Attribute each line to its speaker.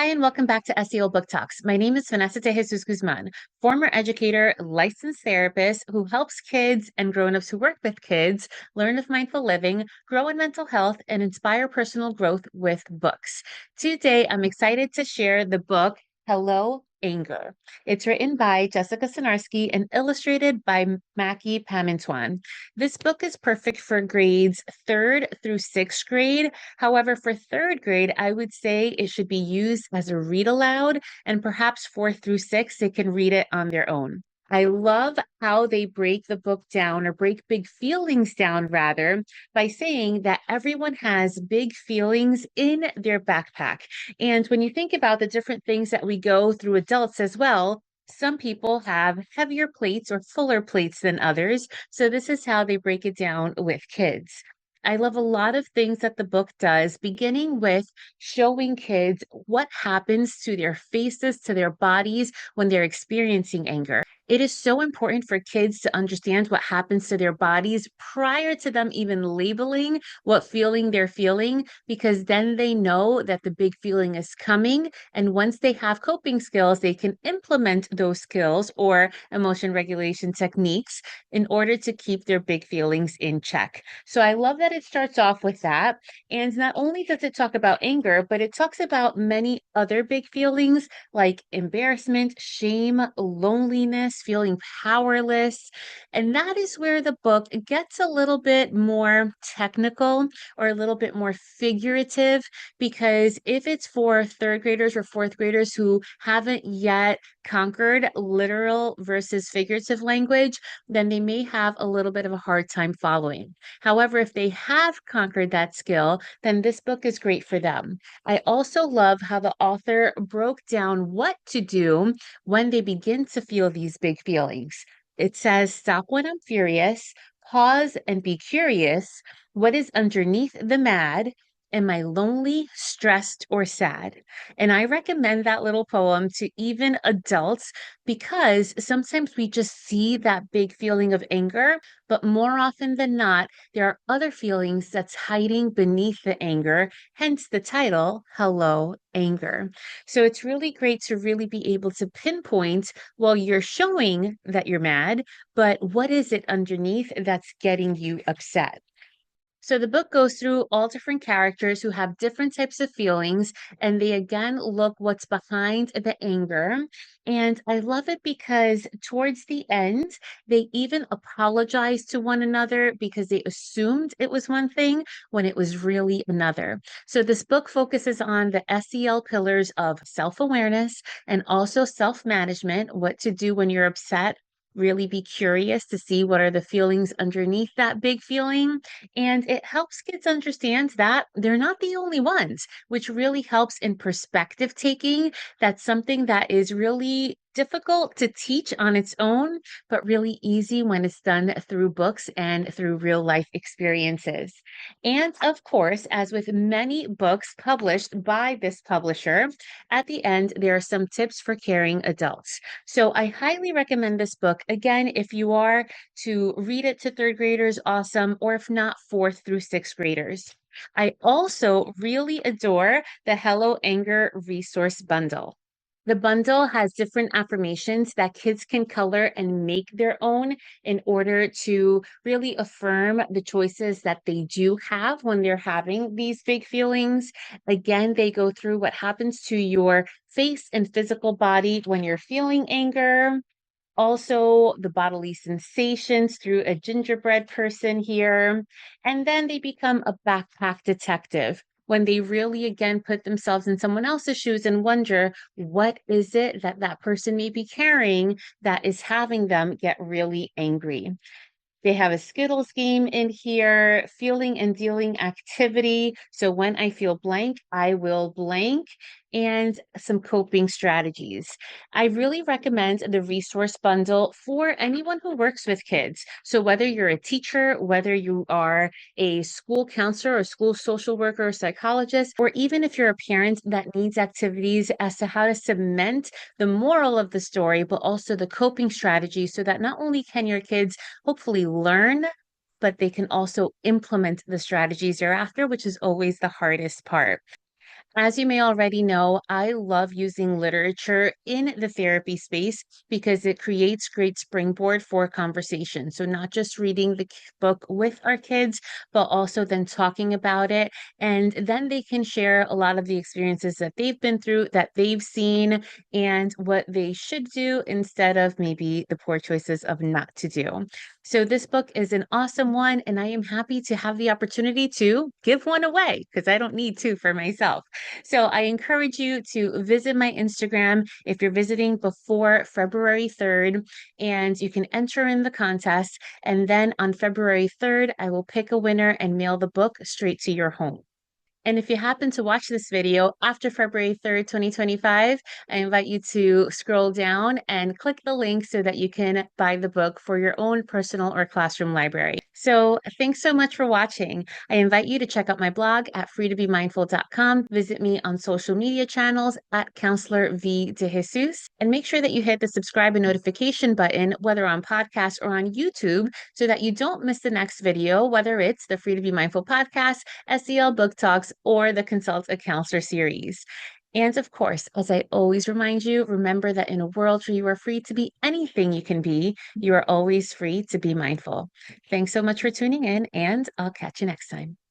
Speaker 1: Hi, and welcome back to SEO Book Talks. My name is Vanessa Guzman, former educator, licensed therapist who helps kids and grown-ups who work with kids learn of mindful living, grow in mental health, and inspire personal growth with books. Today, I'm excited to share the book, Hello, Anger. It's written by Jessica Sinarski and illustrated by Mackie Pamintuan. This book is perfect for grades third through sixth grade. However, for third grade, I would say it should be used as a read aloud, and perhaps fourth through sixth, they can read it on their own. I love how they break the book down or break big feelings down, rather, by saying that everyone has big feelings in their backpack. And when you think about the different things that we go through adults as well, some people have heavier plates or fuller plates than others. So, this is how they break it down with kids. I love a lot of things that the book does, beginning with showing kids what happens to their faces, to their bodies when they're experiencing anger. It is so important for kids to understand what happens to their bodies prior to them even labeling what feeling they're feeling, because then they know that the big feeling is coming. And once they have coping skills, they can implement those skills or emotion regulation techniques in order to keep their big feelings in check. So I love that it starts off with that. And not only does it talk about anger, but it talks about many other big feelings like embarrassment, shame, loneliness, feeling powerless. And that is where the book gets a little bit more technical or a little bit more figurative, because if it's for third graders or fourth graders who haven't yet conquered literal versus figurative language, then they may have a little bit of a hard time following. However, if they have conquered that skill, then this book is great for them. I also love how the author broke down what to do when they begin to feel these big feelings. It says, stop when I'm furious, pause and be curious. What is underneath the mad? Am I lonely, stressed, or sad? And I recommend that little poem to even adults, because sometimes we just see that big feeling of anger, but more often than not, there are other feelings that's hiding beneath the anger, hence the title, Hello, Anger. So it's really great to really be able to pinpoint, well, you're showing that you're mad, but what is it underneath that's getting you upset? So the book goes through all different characters who have different types of feelings, and they again look what's behind the anger. And I love it because towards the end, they even apologize to one another because they assumed it was one thing when it was really another. So this book focuses on the SEL pillars of self-awareness and also self-management, what to do when you're upset. Really be curious to see what are the feelings underneath that big feeling, and it helps kids understand that they're not the only ones, which really helps in perspective taking. That's something that is really difficult to teach on its own, but really easy when it's done through books and through real life experiences. And of course, as with many books published by this publisher, at the end, there are some tips for caring adults. So I highly recommend this book. Again, if you are to read it to third graders, awesome, or if not, fourth through sixth graders. I also really adore the Hello Anger resource bundle. The bundle has different affirmations that kids can color and make their own in order to really affirm the choices that they do have when they're having these big feelings. Again, they go through what happens to your face and physical body when you're feeling anger, also the bodily sensations through a gingerbread person here. And then they become a backpack detective when they really again put themselves in someone else's shoes and wonder, what is it that that person may be carrying that is having them get really angry? They have a Skittles game in here, feeling and dealing activity. So when I feel blank, I will blank, and some coping strategies. I really recommend the resource bundle for anyone who works with kids. So whether you're a teacher, whether you are a school counselor or school social worker or psychologist, or even if you're a parent that needs activities as to how to cement the moral of the story, but also the coping strategy, so that not only can your kids hopefully learn, but they can also implement the strategies thereafter, which is always the hardest part. As you may already know, I love using literature in the therapy space because it creates great springboard for conversation. So, not just reading the book with our kids, but also then talking about it. And then they can share a lot of the experiences that they've been through, that they've seen, and what they should do instead of maybe the poor choices of not to do. So, this book is an awesome one, and I am happy to have the opportunity to give one away because I don't need two for myself. So I encourage you to visit my Instagram if you're visiting before February 3rd, and you can enter in the contest. And then on February 3rd, I will pick a winner and mail the book straight to your home. And if you happen to watch this video after February 3rd, 2025, I invite you to scroll down and click the link so that you can buy the book for your own personal or classroom library. So thanks so much for watching. I invite you to check out my blog at freetobemindful.com. Visit me on social media channels at Counselor V. De Jesus, and make sure that you hit the subscribe and notification button, whether on podcast or on YouTube, so that you don't miss the next video, whether it's the Free to Be Mindful podcast, SEL book talks, or the Consult a Counselor series. And of course, as I always remind you, remember that in a world where you are free to be anything you can be, you are always free to be mindful. Thanks so much for tuning in, and I'll catch you next time.